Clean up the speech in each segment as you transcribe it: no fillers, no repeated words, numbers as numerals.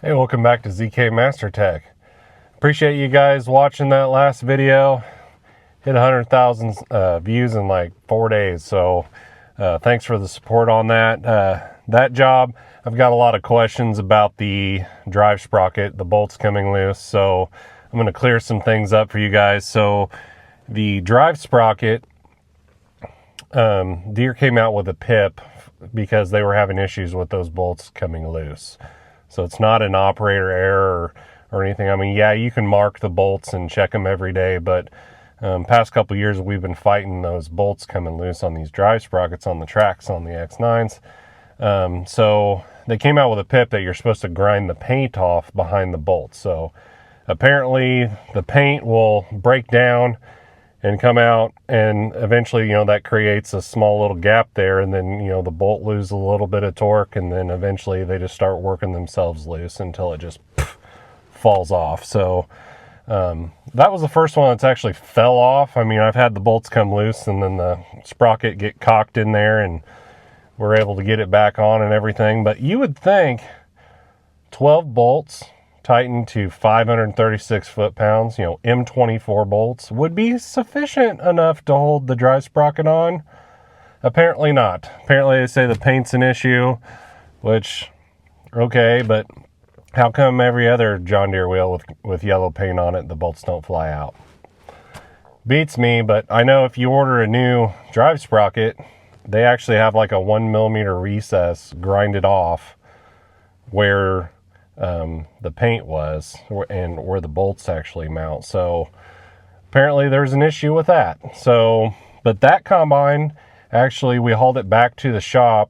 Hey, welcome back to ZK Master Tech. Appreciate you guys watching that last video. Hit 100,000 views in like 4 days, so thanks for the support on that. That job, I've got a lot of questions about the drive sprocket, the bolts coming loose, so I'm going to clear some things up for you guys. So the drive sprocket, Deere came out with a PIP because they were having issues with those bolts coming loose. So it's not an operator error or anything. I mean, yeah, you can mark the bolts and check them every day, but past couple years we've been fighting those bolts coming loose on these drive sprockets on the tracks on the X9s. So they came out with a PIP that you're supposed to grind the paint off behind the bolts. So apparently the paint will break down and come out, and eventually, that creates a small little gap there, and then, the bolt loses a little bit of torque, and then eventually they just start working themselves loose until it just falls off. So that was the first one that's actually fell off. I mean, I've had the bolts come loose and then the sprocket get cocked in there, and we're able to get it back on and everything. But you would think 12 bolts tightened to 536 foot-pounds, M24 bolts, would be sufficient enough to hold the drive sprocket on. Apparently not. Apparently they say the paint's an issue, which, okay, but how come every other John Deere wheel with yellow paint on it, the bolts don't fly out? Beats me, but I know if you order a new drive sprocket, they actually have like a 1mm recess grinded off where the paint was and where the bolts actually mount. So apparently there's an issue with that. So, but that combine, actually we hauled it back to the shop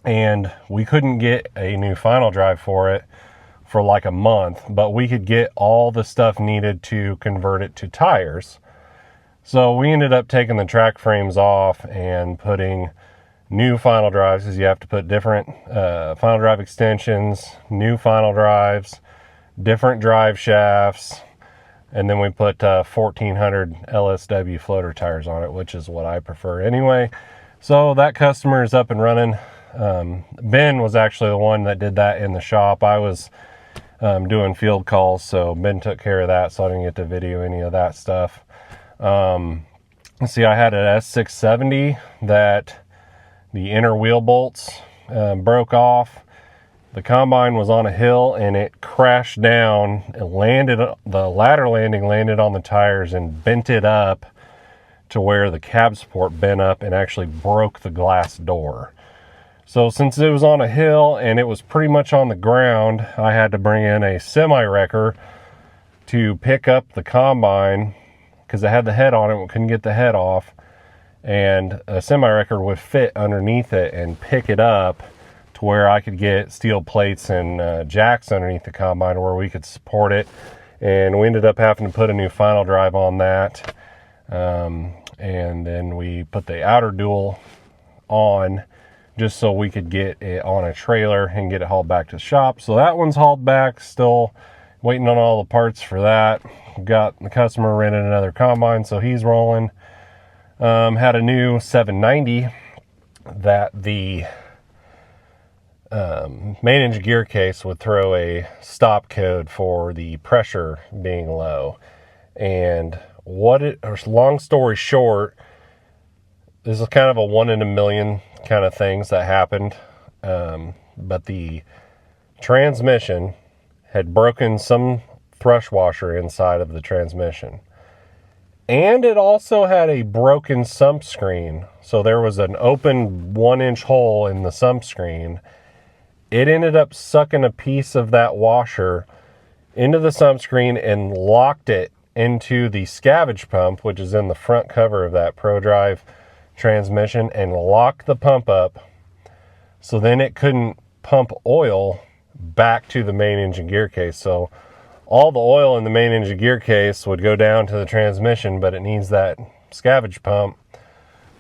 and we couldn't get a new final drive for it for like a month, but we could get all the stuff needed to convert it to tires. So we ended up taking the track frames off and putting new final drives, because you have to put different final drive extensions, new final drives, different drive shafts, and then we put 1400 LSW floater tires on it, which is what I prefer anyway. So that customer is up and running. Ben was actually the one that did that in the shop. I was doing field calls, so Ben took care of that, so I didn't get to video any of that stuff. Let's see, I had an S670 that the inner wheel bolts broke off. The combine was on a hill and it crashed down. It landed, the ladder landing landed on the tires and bent it up to where the cab support bent up and actually broke the glass door. So since it was on a hill and it was pretty much on the ground, I had to bring in a semi-wrecker to pick up the combine because it had the head on it. We couldn't get the head off. And a semi-wrecker would fit underneath it and pick it up to where I could get steel plates and jacks underneath the combine where we could support it. And we ended up having to put a new final drive on that. And then we put the outer dual on just so we could get it on a trailer and get it hauled back to the shop. So that one's hauled back, still waiting on all the parts for that. Got the customer rented another combine, so he's rolling. Had a new 790 that the main engine gear case would throw a stop code for the pressure being low. And long story short, this is kind of a 1 in a million kind of things that happened. But the transmission had broken some thrush washer inside of the transmission. And it also had a broken sump screen. So there was an open 1-inch hole in the sump screen. It ended up sucking a piece of that washer into the sump screen and locked it into the scavenge pump, which is in the front cover of that ProDrive transmission, and locked the pump up. So then it couldn't pump oil back to the main engine gear case. So all the oil in the main engine gear case would go down to the transmission, but it needs that scavenge pump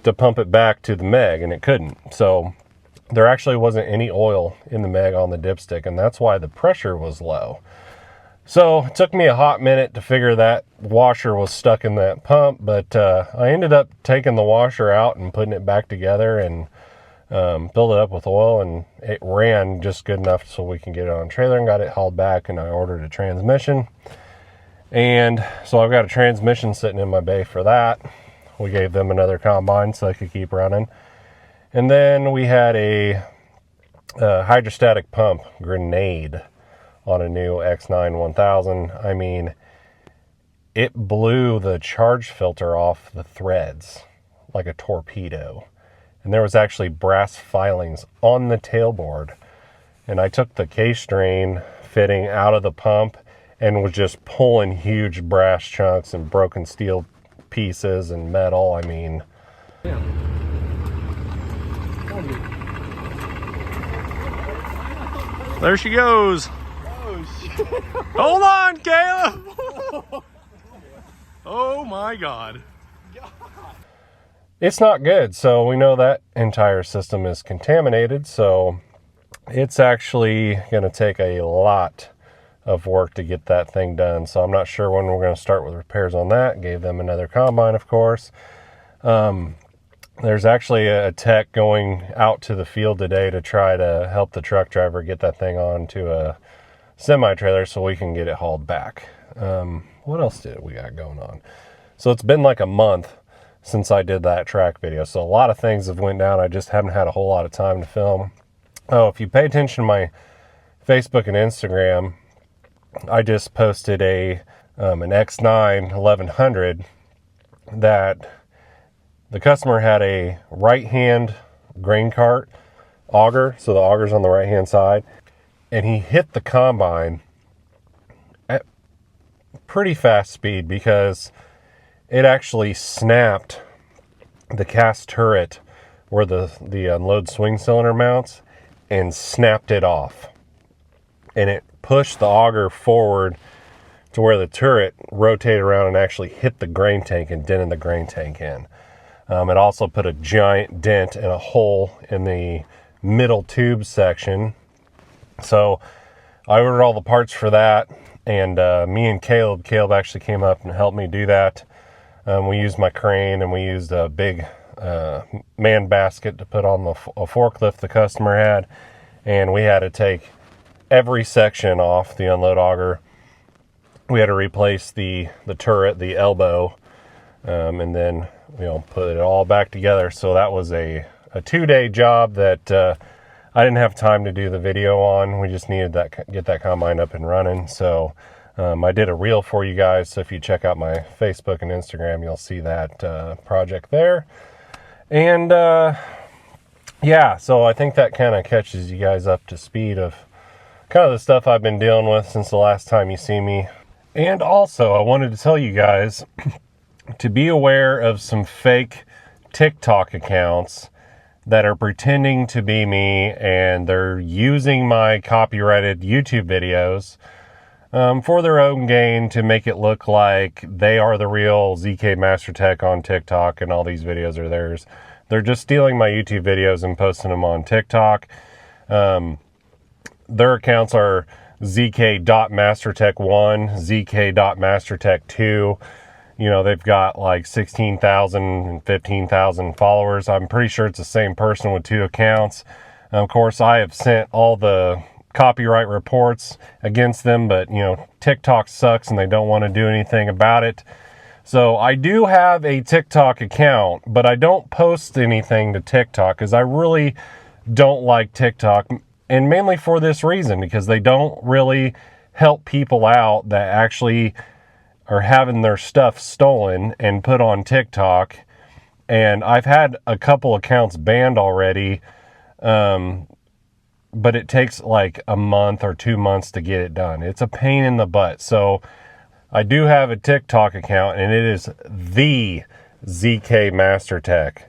to pump it back to the meg, and it couldn't. So there actually wasn't any oil in the meg on the dipstick, and that's why the pressure was low. So it took me a hot minute to figure that washer was stuck in that pump, but I ended up taking the washer out and putting it back together, and filled it up with oil, and it ran just good enough so we can get it on a trailer, and got it hauled back. And I ordered a transmission, and so I've got a transmission sitting in my bay for that. We gave them another combine so they could keep running. And then we had a hydrostatic pump grenade on a new X9 1000. I mean, it blew the charge filter off the threads like a torpedo. And there was actually brass filings on the tailboard. And I took the K-strain fitting out of the pump and was just pulling huge brass chunks and broken steel pieces and metal. I mean, yeah. There she goes. Oh, shit. Hold on, Caleb. Oh my God. It's not good. So we know that entire system is contaminated. So it's actually going to take a lot of work to get that thing done. So I'm not sure when we're going to start with repairs on that. Gave them another combine, of course. There's actually a tech going out to the field today to try to help the truck driver get that thing onto a semi-trailer so we can get it hauled back. What else did we got going on? So it's been like a month since I did that track video. So a lot of things have went down. I just haven't had a whole lot of time to film. Oh, if you pay attention to my Facebook and Instagram, I just posted an X9 1100 that the customer had a right-hand grain cart auger, so the auger's on the right-hand side, and he hit the combine at pretty fast speed because it actually snapped the cast turret where the unload swing cylinder mounts and snapped it off. And it pushed the auger forward to where the turret rotated around and actually hit the grain tank and dented the grain tank in. It also put a giant dent and a hole in the middle tube section. So I ordered all the parts for that, and me and Caleb actually came up and helped me do that. We used my crane, and we used a big man basket to put on a forklift the customer had, and we had to take every section off the unload auger. We had to replace the turret, the elbow, and then put it all back together. So that was a 2-day job that I didn't have time to do the video on. We just needed get that combine up and running. So I did a reel for you guys. So if you check out my Facebook and Instagram, you'll see that project there. And yeah, so I think that kind of catches you guys up to speed of kind of the stuff I've been dealing with since the last time you see me. And also, I wanted to tell you guys to be aware of some fake TikTok accounts that are pretending to be me, and they're using my copyrighted YouTube videos for their own gain to make it look like they are the real ZK Mastertech on TikTok and all these videos are theirs. They're just stealing my YouTube videos and posting them on TikTok. Their accounts are zk.mastertech1, zk.mastertech2. They've got like 16,000 and 15,000 followers. I'm pretty sure it's the same person with 2 accounts. Of course, I have sent all the copyright reports against them, but TikTok sucks and they don't want to do anything about it. So I do have a TikTok account, but I don't post anything to TikTok because I really don't like TikTok, and mainly for this reason, because they don't really help people out that actually are having their stuff stolen and put on TikTok. And I've had a couple accounts banned already, but it takes like a month or 2 months to get it done. It's a pain in the butt. So I do have a TikTok account, and it is the ZK Mastertech.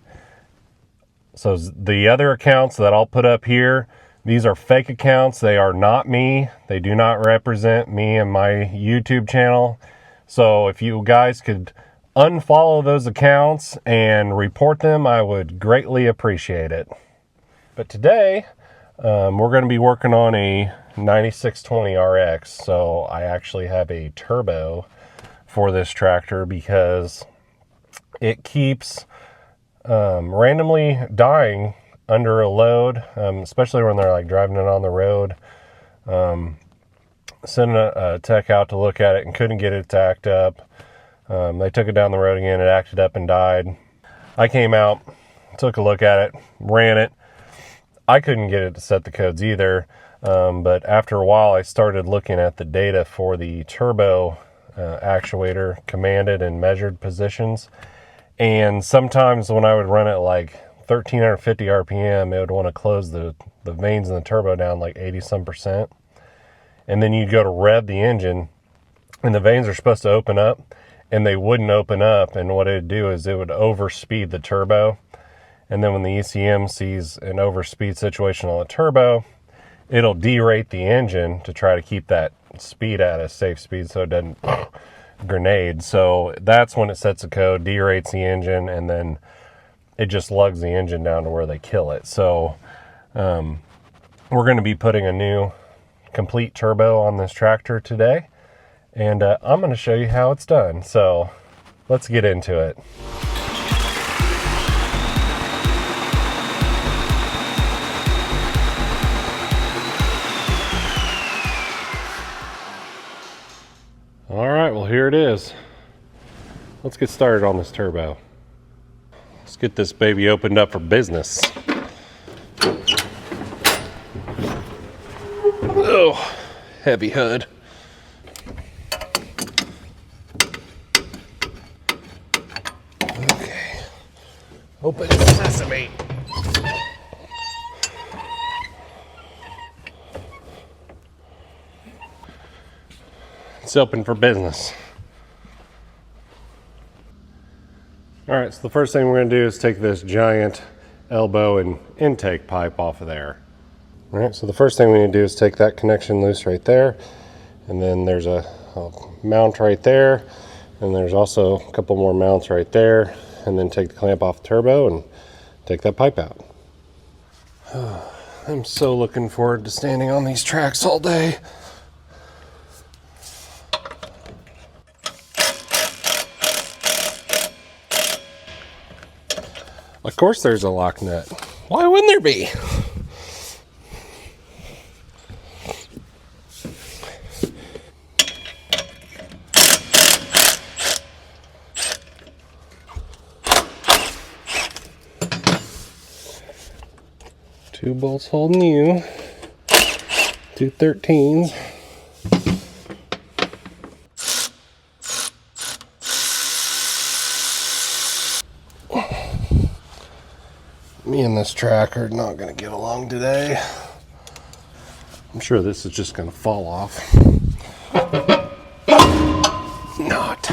So the other accounts that I'll put up here, these are fake accounts. They are not me. They do not represent me and my YouTube channel. So if you guys could unfollow those accounts and report them, I would greatly appreciate it. But today, we're going to be working on a 9620 RX. So I actually have a turbo for this tractor because it keeps randomly dying under a load, especially when they're like driving it on the road. Sending a tech out to look at it and couldn't get it to act up. They took it down the road again, it acted up and died. I came out, took a look at it, ran it. I couldn't get it to set the codes either, but after a while I started looking at the data for the turbo actuator commanded and measured positions, and sometimes when I would run it like 1350 RPM, it would want to close the vanes in the turbo down like 80% and then you'd go to rev the engine and the vanes are supposed to open up and they wouldn't open up, and what it would do is it would overspeed the turbo. And then when the ECM sees an overspeed situation on the turbo, it'll derate the engine to try to keep that speed at a safe speed so it doesn't grenade. So that's when it sets a code, derates the engine, and then it just lugs the engine down to where they kill it. So we're going to be putting a new complete turbo on this tractor today, and I'm going to show you how it's done. So let's get into it. All right, well, here it is. Let's get started on this turbo. Let's get this baby opened up for business. Oh, heavy hood. Okay, open sesame. It's open for business. All right, so the first thing we're going to do is take this giant elbow and intake pipe off of there. All right, so the first thing we need to do is take that connection loose right there, and then there's a mount right there, and there's also a couple more mounts right there, and then take the clamp off the turbo and take that pipe out. I'm so looking forward to standing on these tracks all day. Of course there's a lock nut. Why wouldn't there be? Two bolts holding you, two 13s. Me and this track are not going to get along today. I'm sure this is just going to fall off. Not.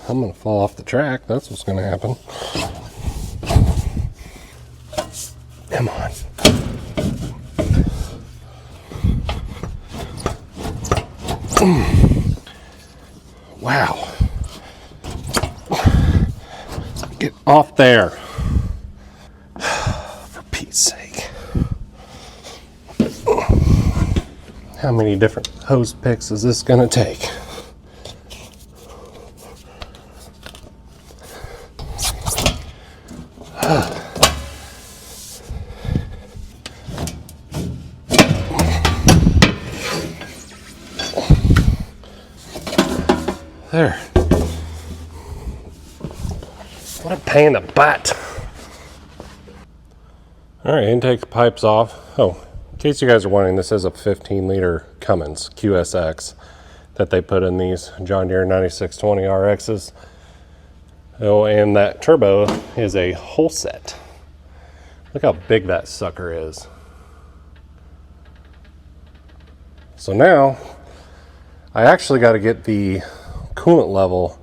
I'm going to fall off the track. That's what's going to happen. Come on. Wow. Get off there. For Pete's sake. How many different hose picks is this going to take? There. What a pain in the butt. All right, intake pipe's off. Oh, in case you guys are wondering, this is a 15-liter Cummins QSX that they put in these John Deere 9620 RXs. Oh, and that turbo is a whole set. Look how big that sucker is. So now, I actually got to get the coolant level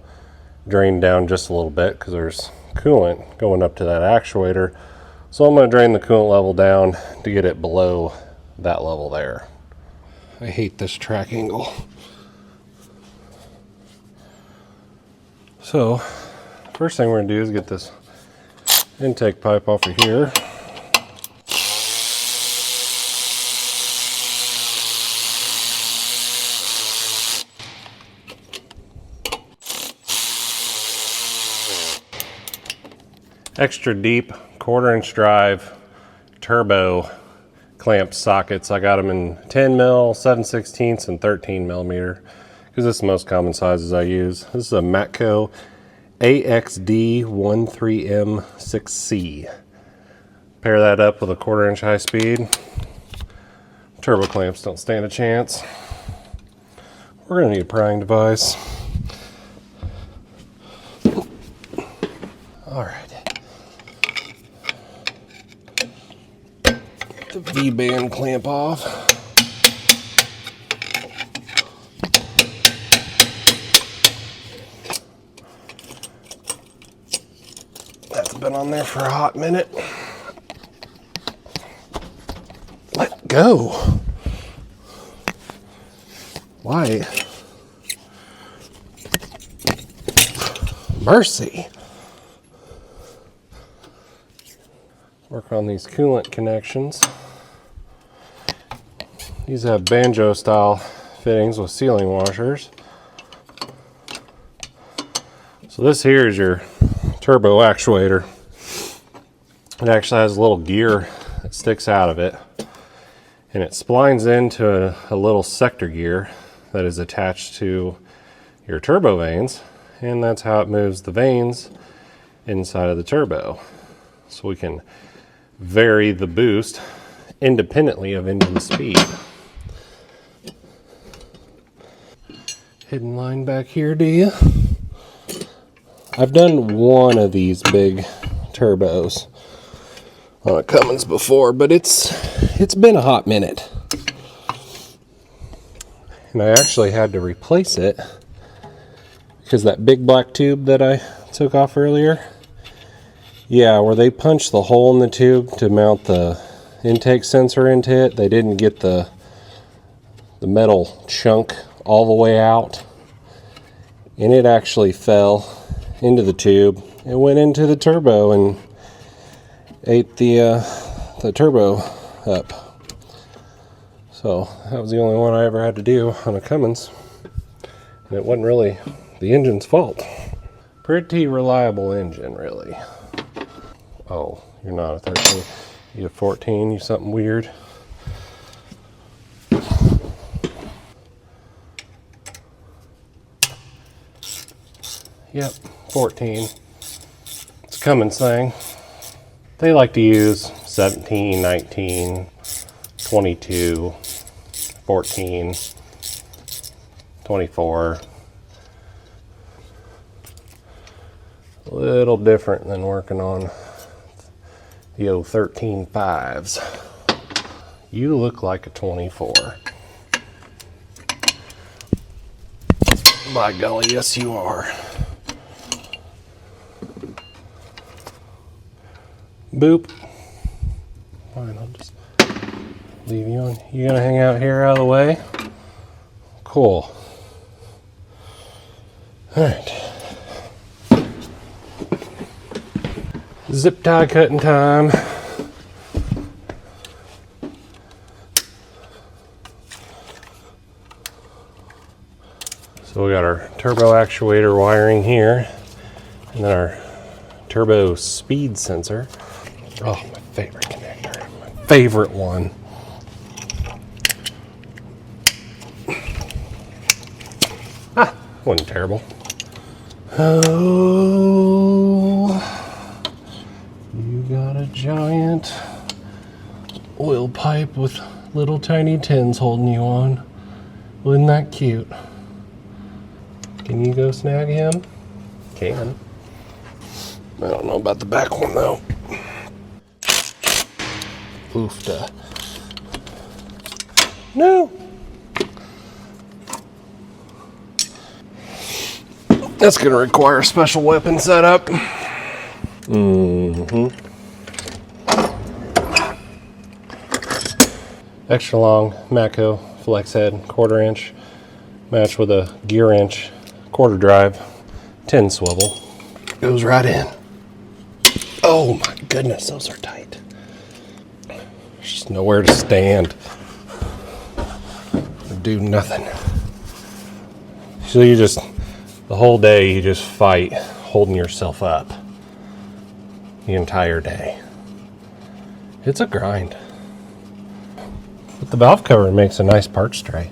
drained down just a little bit because there's coolant going up to that actuator. So I'm going to drain the coolant level down to get it below that level there. I hate this track angle. So first thing we're going to do is get this intake pipe off of here. extra deep 1/4-inch drive turbo clamp sockets. I got them in 10 mil, 7/16, and 13 millimeter because this is the most common sizes I use. This is a Matco AXD13M6C. Pair that up with a 1/4-inch high speed. Turbo clamps don't stand a chance. We're going to need a prying device. All right. The V-band clamp off. That's been on there for a hot minute. Let go. Why? Mercy. Work on these coolant connections. These have banjo style fittings with sealing washers. So this here is your turbo actuator. It actually has a little gear that sticks out of it, and it splines into a little sector gear that is attached to your turbo vanes, and that's how it moves the vanes inside of the turbo. So we can vary the boost independently of engine speed. Hidden line back here, do you? I've done one of these big turbos on a Cummins before, but it's been a hot minute. And I actually had to replace it because that big black tube that I took off earlier, yeah, where they punched the hole in the tube to mount the intake sensor into it, they didn't get the metal chunk all the way out, and it actually fell into the tube. It went into the turbo and ate the turbo up. So that was the only one I ever had to do on a Cummins, and it wasn't really the engine's fault. Pretty reliable engine, really. Oh, you're not a 13. You a 14, you something weird. Yep, 14. It's a Cummins thing. They like to use 17, 19, 22, 14, 24. A little different than working on the old 13.5s. You look like a 24. By golly, yes you are. Boop. Fine, I'll just leave you on. You gonna hang out here out of the way? Cool. Alright. Zip tie cutting time. So we got our turbo actuator wiring here, and then our turbo speed sensor. Oh, my favorite connector. My favorite one. Ah, wasn't terrible. Oh, you got a giant oil pipe with little tiny tins holding you on. Wasn't that cute? Can you go snag him? Can. I don't know about the back one though. Oofta. No. That's gonna require a special weapon setup. Mm-hmm. Extra long Matco flex head, 1/4 inch, matched with a gear inch, 1/4 drive, 10 swivel. Goes right in. Oh my goodness, those are tight. There's just nowhere to stand or do nothing. So you just, the whole day you just fight holding yourself up. the entire day. It's a grind. But the valve cover makes a nice parts tray.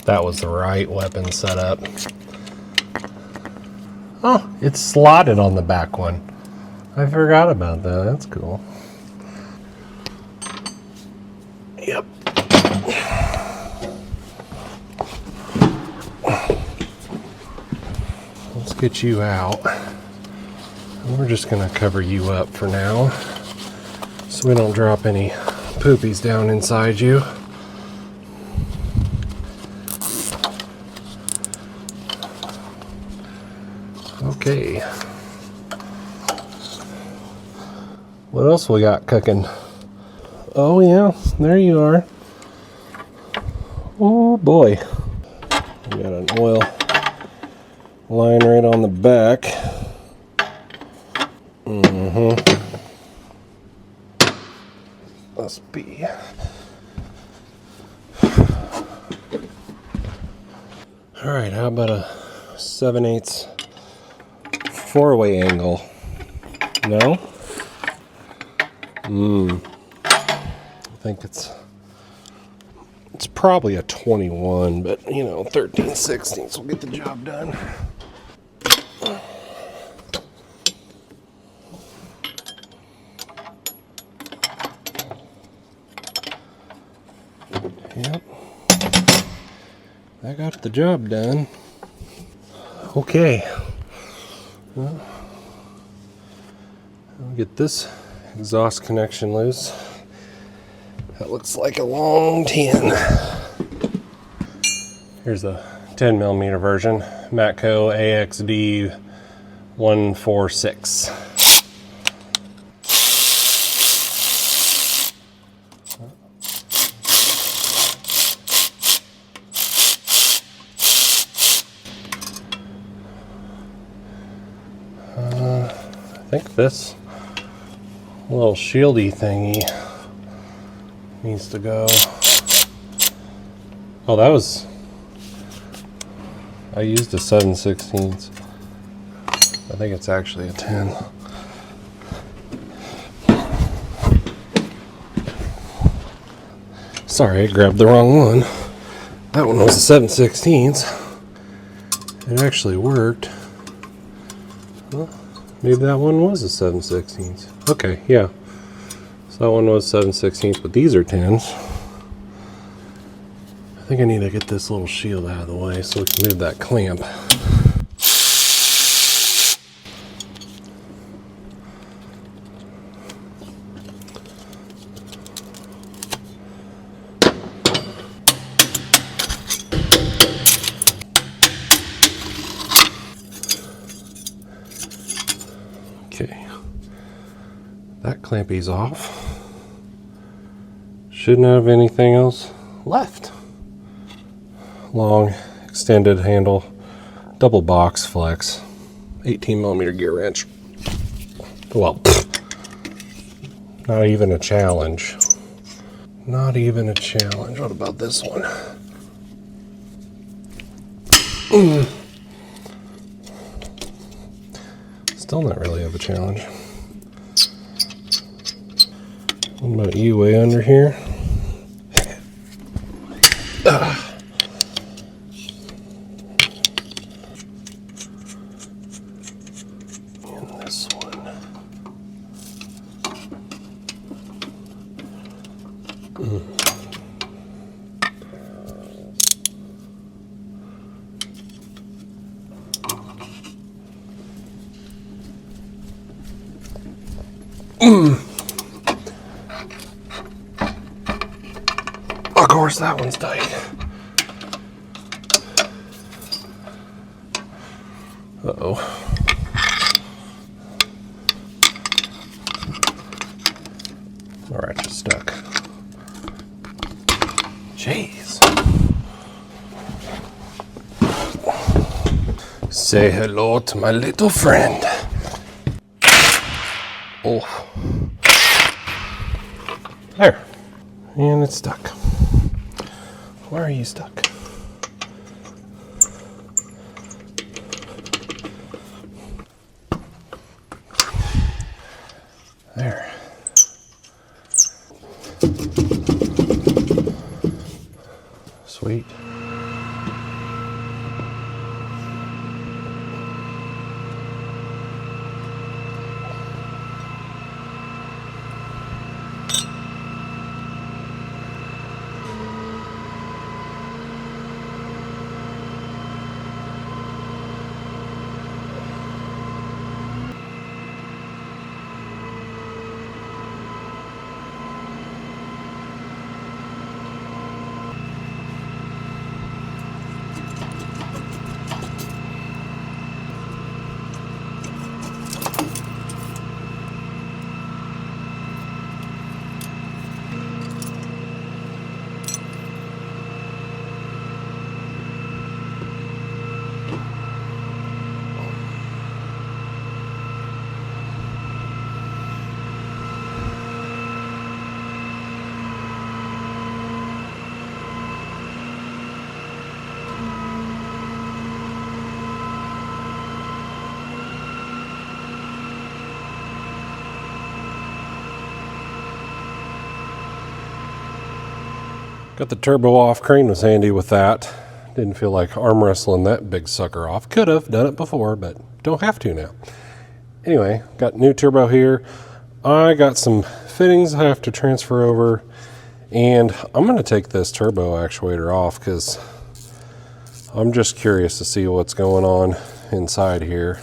That was the right weapon setup. Oh, it's slotted on the back one. I forgot about that. That's cool. Yep. Let's get you out. We're just gonna cover you up for now so we don't drop any poopies down inside you. Okay. What else we got cooking? Oh yeah, there you are. Oh boy. We got an oil line right on the back. Must be. All right, how about a 7/8 four-way angle? No? I think it's probably a 21, but you know, 13/16 will get the job done. Yep. I got the job done. Okay. Well, I'll get this exhaust connection loose. That looks like a long 10. Here's the 10mm version, Matco AXD 146. I think this little shieldy thingy needs to go. Oh, that was, I used a 7/16. I think it's actually a 10. Sorry, I grabbed the wrong one. That one was a 7/16. It actually worked. Well, maybe that one was a 7/16. Okay, yeah. So that one was 7/16, but these are 10s. I think I need to get this little shield out of the way so we can move that clamp. Okay, that clampy's off. Shouldn't have anything else left. Long extended handle, double box flex, 18mm gear wrench. Well, not even a challenge. Not even a challenge. What about this one? Still not really of a challenge. What about you way under here? And this one. Of course, that one's tight. Uh-oh. All right, just stuck. Jeez. Say hello to my little friend. Oh. There. And it's stuck. Why are you stuck? Got the turbo off. Crane was handy with that. Didn't feel like arm wrestling that big sucker off. Could have done it before, but don't have to now. Anyway, got new turbo here. I got some fittings I have to transfer over, and I'm going to take this turbo actuator off because I'm just curious to see what's going on inside here.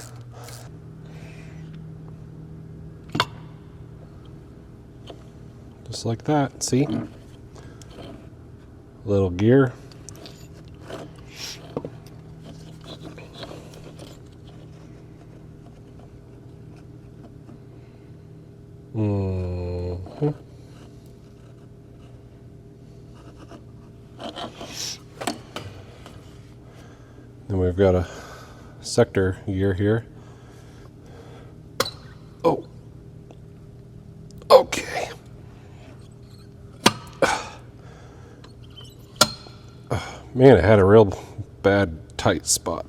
Just like that, see? Little gear. Then we've got a sector gear here. Oh, okay. Man, it had a real bad tight spot.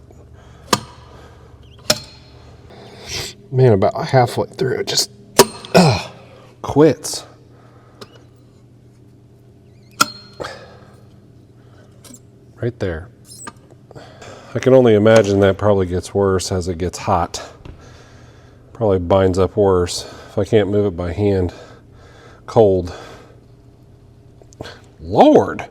Man, about halfway through it just quits. Right there. I can only imagine that probably gets worse as it gets hot. Probably binds up worse if I can't move it by hand. Cold. Lord!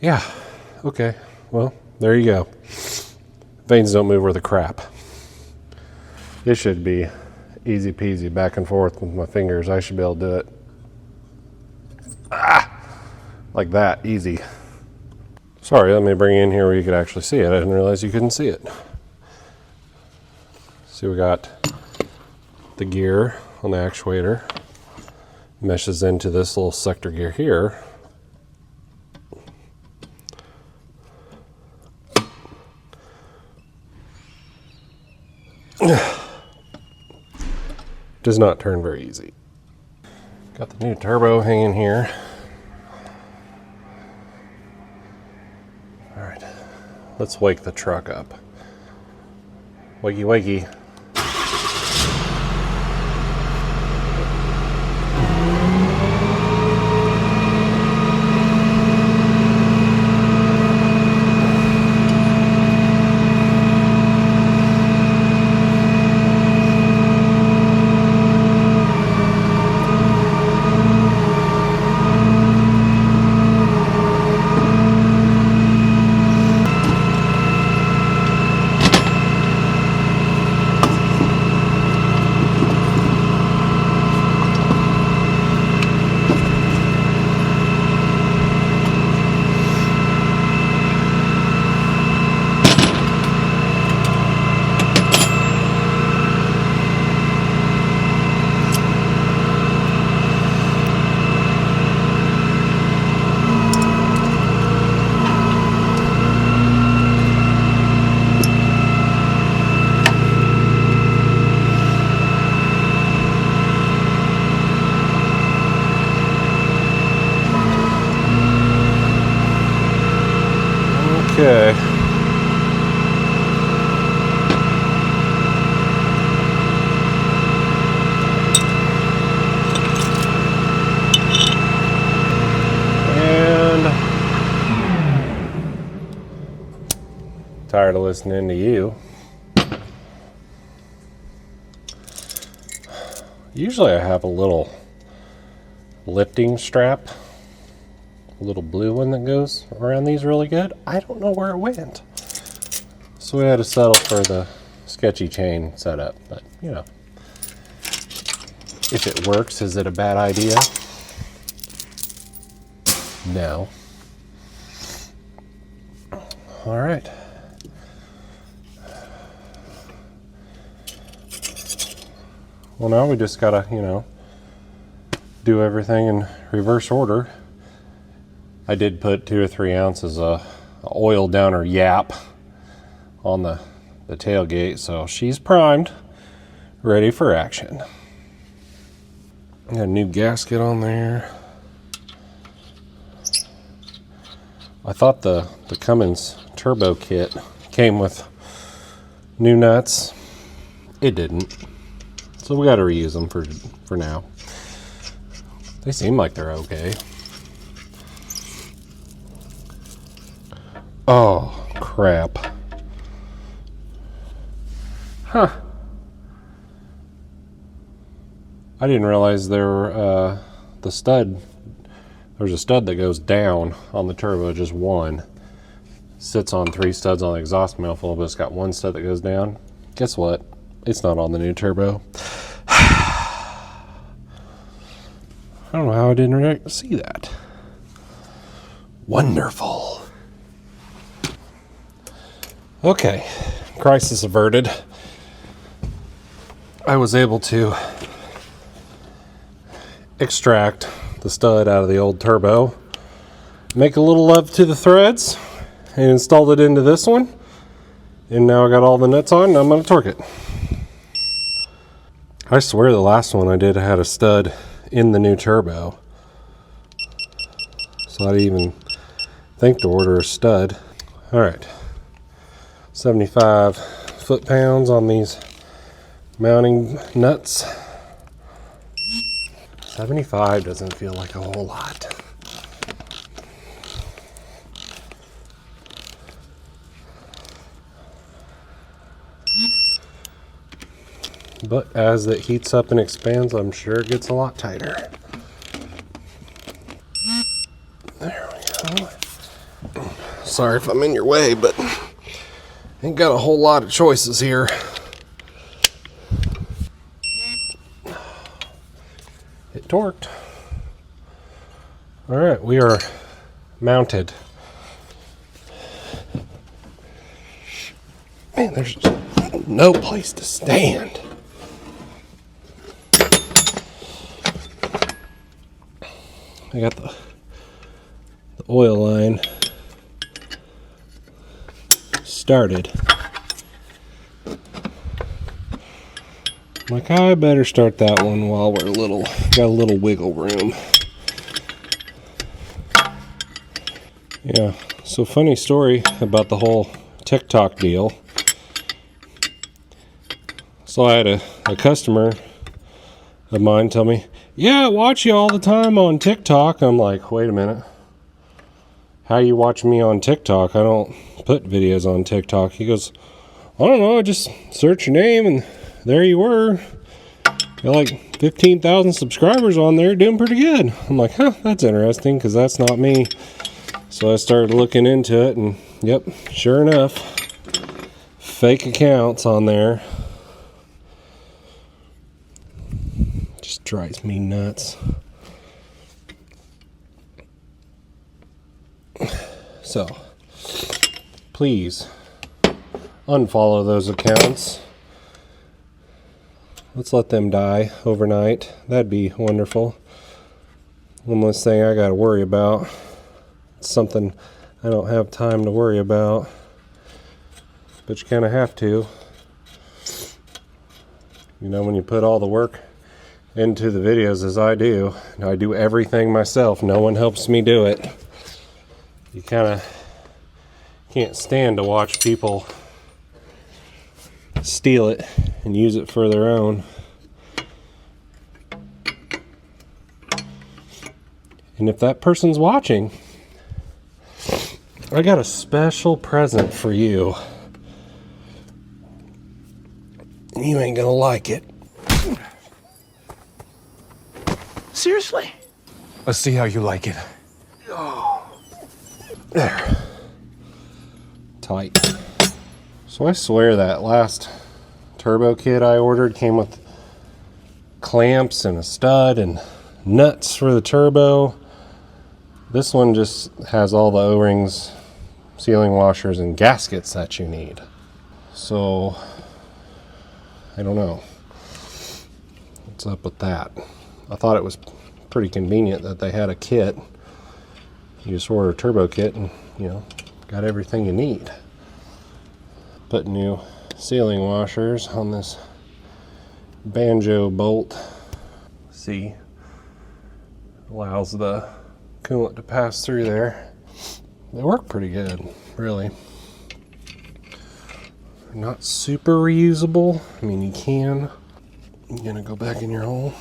Yeah, okay, well, there you go. Vanes don't move worth a crap. This should be easy peasy back and forth with my fingers. I should be able to do it. Like that, easy. Sorry, let me bring you in here where you could actually see it. I didn't realize you couldn't see it. See, we got the gear on the actuator. Meshes into this little sector gear here. Does not turn very easy. Got the new turbo hanging here. All right, let's wake the truck up. Wakey, wakey. Okay. And tired of listening to you. Usually I have a little lifting strap. A little blue one that goes around these really good. I don't know where it went. So we had to settle for the sketchy chain setup, but you know, if it works, is it a bad idea? No. All right. Well, now we just gotta, you know, do everything in reverse order. I did put 2 or 3 ounces of oil downer yap on the tailgate, so she's primed, ready for action. Got a new gasket on there. I thought the Cummins turbo kit came with new nuts. it didn't. So we got to reuse them for now. They seem like they're okay. Oh, crap. Huh. I didn't realize there were, the stud, there's a stud that goes down on the turbo, just one. Sits on 3 studs on the exhaust manifold, but it's got 1 stud that goes down. Guess what? It's not on the new turbo. I don't know how I didn't see that. Wonderful. Okay, crisis averted. I was able to extract the stud out of the old turbo, make a little love to the threads, and installed it into this one. And now I got all the nuts on, and I'm going to torque it. I swear the last one I did had a stud in the new turbo, so I didn't even think to order a stud. All right, 75 foot-pounds on these mounting nuts. 75 doesn't feel like a whole lot. But as it heats up and expands, I'm sure it gets a lot tighter. There we go. Sorry if I'm in your way, but ain't got a whole lot of choices here. It torqued. All right, we are mounted. Man, there's just no place to stand. I got the oil line started. I'm like, I better start that one while we're got a little wiggle room. Yeah, so funny story about the whole TikTok deal. So I had a customer of mine tell me, yeah, I watch you all the time on TikTok. I'm like, wait a minute. How you watch me on TikTok? I don't put videos on TikTok. He goes, I don't know, I just search your name and there you were. Got like 15,000 subscribers on there, doing pretty good. I'm like, huh, that's interesting, because that's not me. So I started looking into it, and yep, sure enough, fake accounts on there. Just drives me nuts. So, please unfollow those accounts. Let's let them die overnight. That'd be wonderful. One less thing I got to worry about. It's something I don't have time to worry about, but you kind of have to. You know, when you put all the work into the videos as I do everything myself. No one helps me do it. You kind of can't stand to watch people steal it and use it for their own. And if that person's watching, I got a special present for you. You ain't gonna like it. Seriously? Let's see how you like it. Oh. There. Tight. So I swear that last turbo kit I ordered came with clamps and a stud and nuts for the turbo. This one just has all the O-rings, sealing washers, and gaskets that you need. So, I don't know what's up with that. I thought it was pretty convenient that they had a kit. You just order a turbo kit and, you know, got everything you need. Put new sealing washers on this banjo bolt. See, allows the coolant to pass through there. They work pretty good, really. not super reusable. I mean, you can. You're gonna go back in your hole.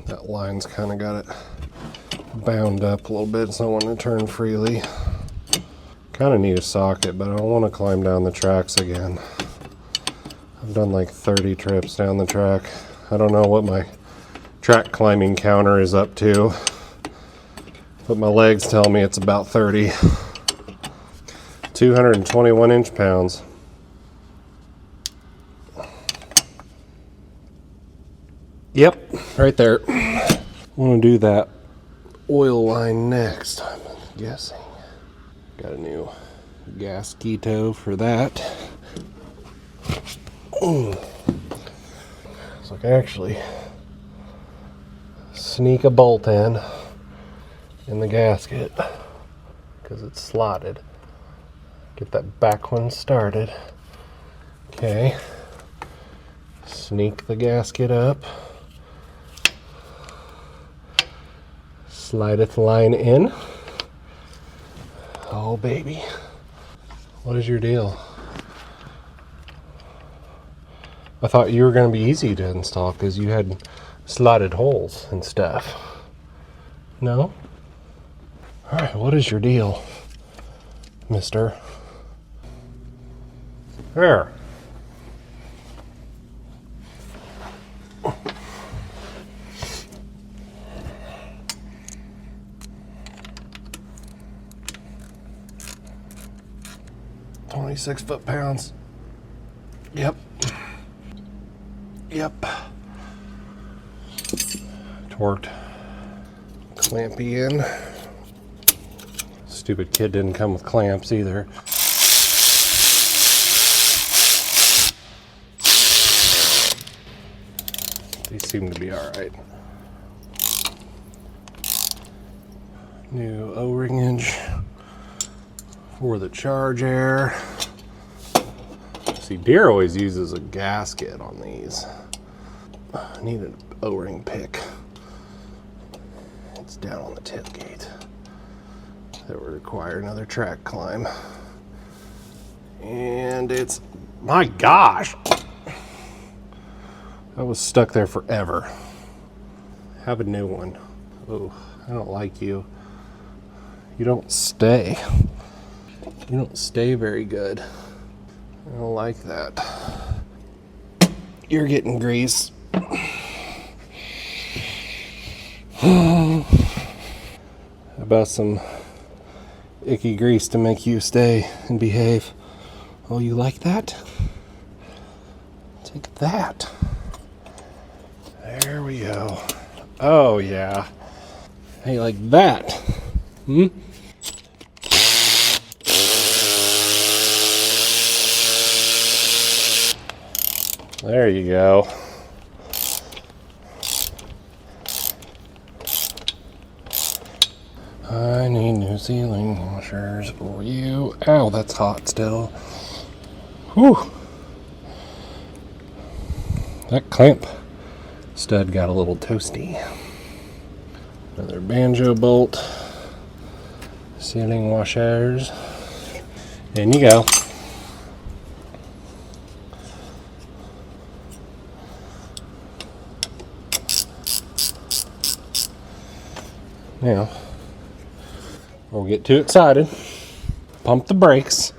That line's kind of got it bound up a little bit, so I want to turn freely. Kind of need a socket, but I don't want to climb down the tracks again. I've done like 30 trips down the track. I don't know what my track climbing counter is up to, but my legs tell me it's about 30. 221 inch-pounds. Yep, right there. I want to do that oil line next, I'm guessing. Got a new gas keto for that. So I can actually sneak a bolt in the gasket because it's slotted. Get that back one started. Okay. Sneak the gasket up. Slideth line in. Oh, baby. What is your deal? I thought you were going to be easy to install because you had slotted holes and stuff. No? Alright, what is your deal, mister? There. $26 foot-pounds. Yep. Torqued. Clampy in. Stupid kid didn't come with clamps either. These seem to be alright. New O-ringage for the charge air. See, Deere always uses a gasket on these. I need an O-ring pick. It's down on the tailgate. That would require another track climb. And it's, my gosh! I was stuck there forever. Have a new one. Oh, I don't like you. You don't stay. You don't stay very good. I don't like that. You're getting grease. How about some icky grease to make you stay and behave? Oh, you like that? Take that. There we go. Oh, yeah. Hey, like that. Hmm? There you go. I need new ceiling washers for you. Ow, that's hot still. Whew. That clamp stud got a little toasty. Another banjo bolt. Ceiling washers. In you go. Now, don't get too excited. Pump the brakes.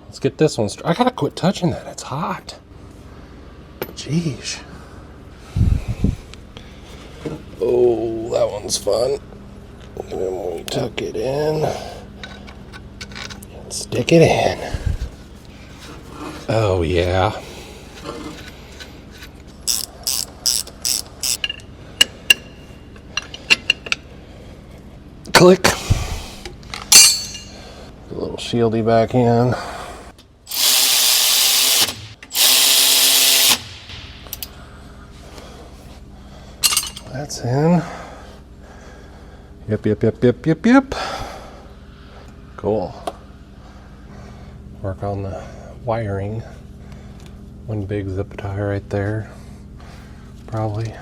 Let's get this one I gotta quit touching that. It's hot. Jeez. Oh, that one's fun. And then we tuck it in and stick it in. Oh, yeah. Click. A little shieldy back in. That's in. Yep. Cool. Work on the wiring. One big zip tie right there. Probably.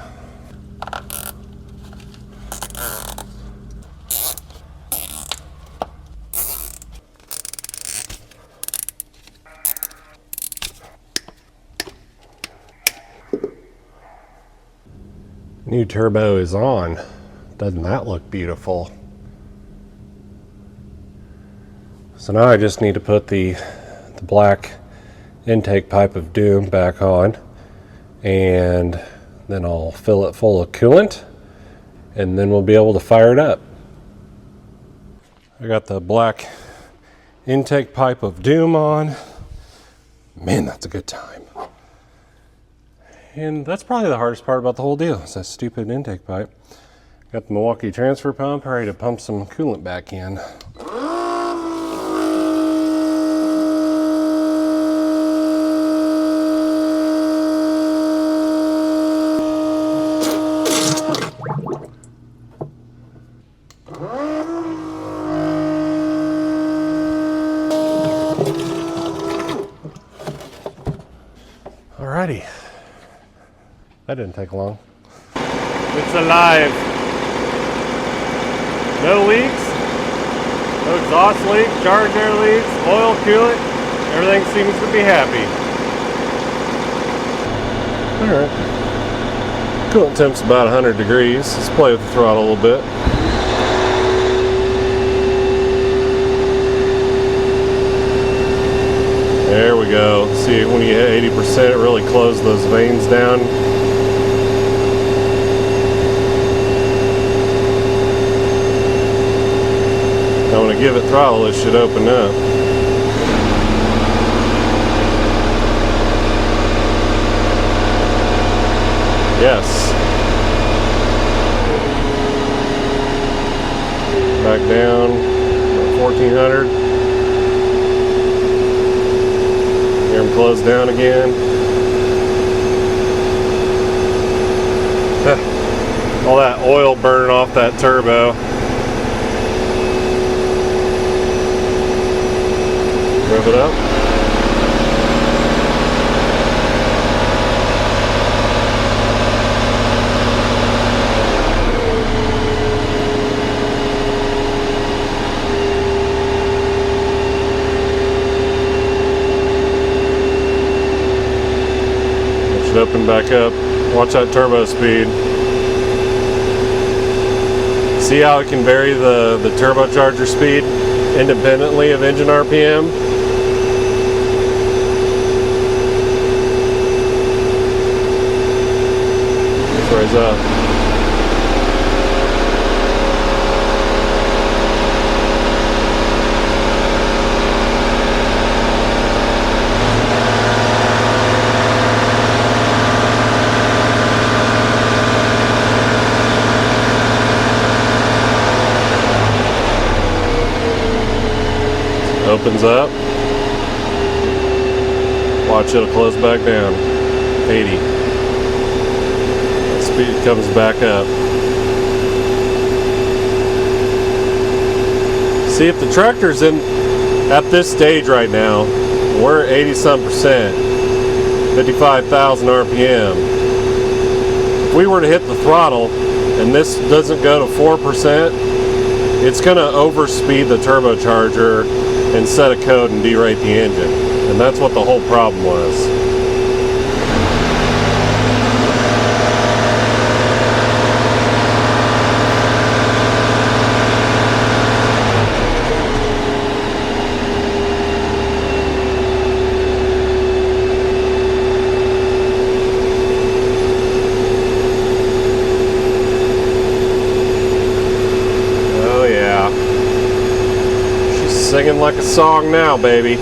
New turbo is on. Doesn't that look beautiful? So now I just need to put the black intake pipe of doom back on, and then I'll fill it full of coolant, and then we'll be able to fire it up. I got the black intake pipe of doom on. Man, that's a good time. And that's probably the hardest part about the whole deal, is that stupid intake pipe. Got the Milwaukee transfer pump ready to pump some coolant back in. Alrighty. That didn't take long. It's alive. No leaks, no exhaust leaks, charge air leaks, oil, coolant, everything seems to be happy. Alright. Coolant temp's about 100 degrees. Let's play with the throttle a little bit. There we go. See, when you hit 80%, it really closes those veins down. Now when I give it throttle, it should open up. Yes. Back down, about 1400. Hear them close down again. All that oil burning off that turbo. Rev it up. It should open back up. Watch that turbo speed. See how it can vary the turbocharger speed independently of engine RPM? Let's raise up. Opens up. Watch, it'll close back down. 80. Speed comes back up. See, if the tractor's in at this stage right now, we're at 80-some%, 55,000 RPM. If we were to hit the throttle and this doesn't go to 4%, it's going to overspeed the turbocharger and set a code and derate the engine. And that's what the whole problem was. Singing like a song now, baby.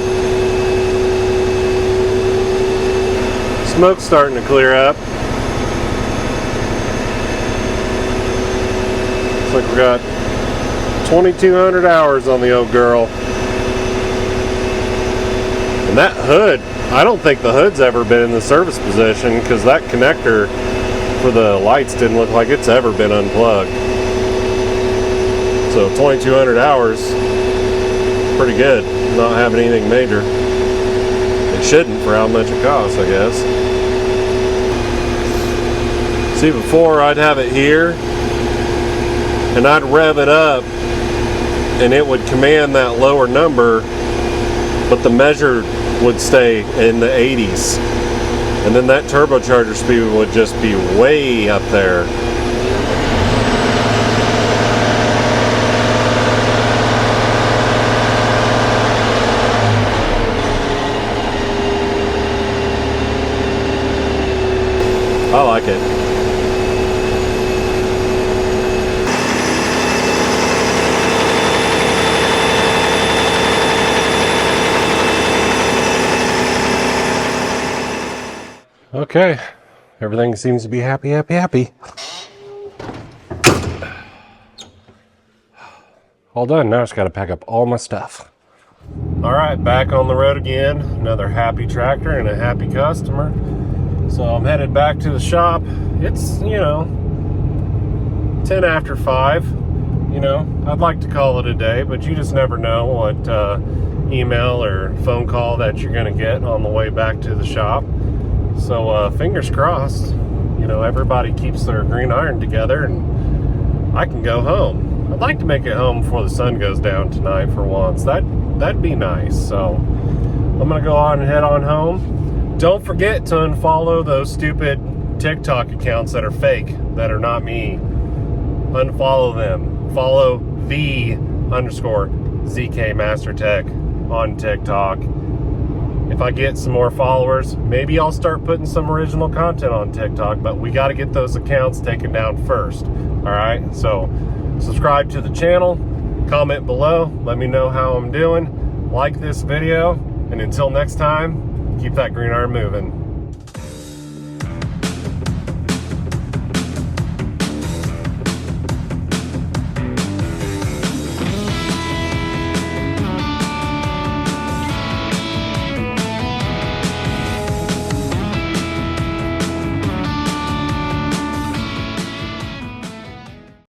Smoke's starting to clear up. Looks like we got 2,200 hours on the old girl. And that hood, I don't think the hood's ever been in the service position, because that connector for the lights didn't look like it's ever been unplugged. So 2,200 hours. Pretty good, not having anything major. It shouldn't for how much it costs, I guess. See, before I'd have it here and I'd rev it up and it would command that lower number, but the measure would stay in the 80s, and then that turbocharger speed would just be way up there. Okay, everything seems to be happy, happy, happy. All done. Now I just got to pack up all my stuff. All right, back on the road again. Another happy tractor and a happy customer. So I'm headed back to the shop. It's, 10 after 5. I'd like to call it a day, but you just never know what email or phone call that you're going to get on the way back to the shop. So fingers crossed, everybody keeps their green iron together and I can go home. I'd like to make it home before the sun goes down tonight for once. That'd be nice. So I'm going to go on and head on home. Don't forget to unfollow those stupid TikTok accounts that are fake, that are not me. Unfollow them. Follow _ZK Mastertech on TikTok. If I get some more followers, maybe I'll start putting some original content on TikTok, but we got to get those accounts taken down first. All right, so subscribe to the channel, comment below, let me know how I'm doing, like this video, and until next time, keep that green iron moving.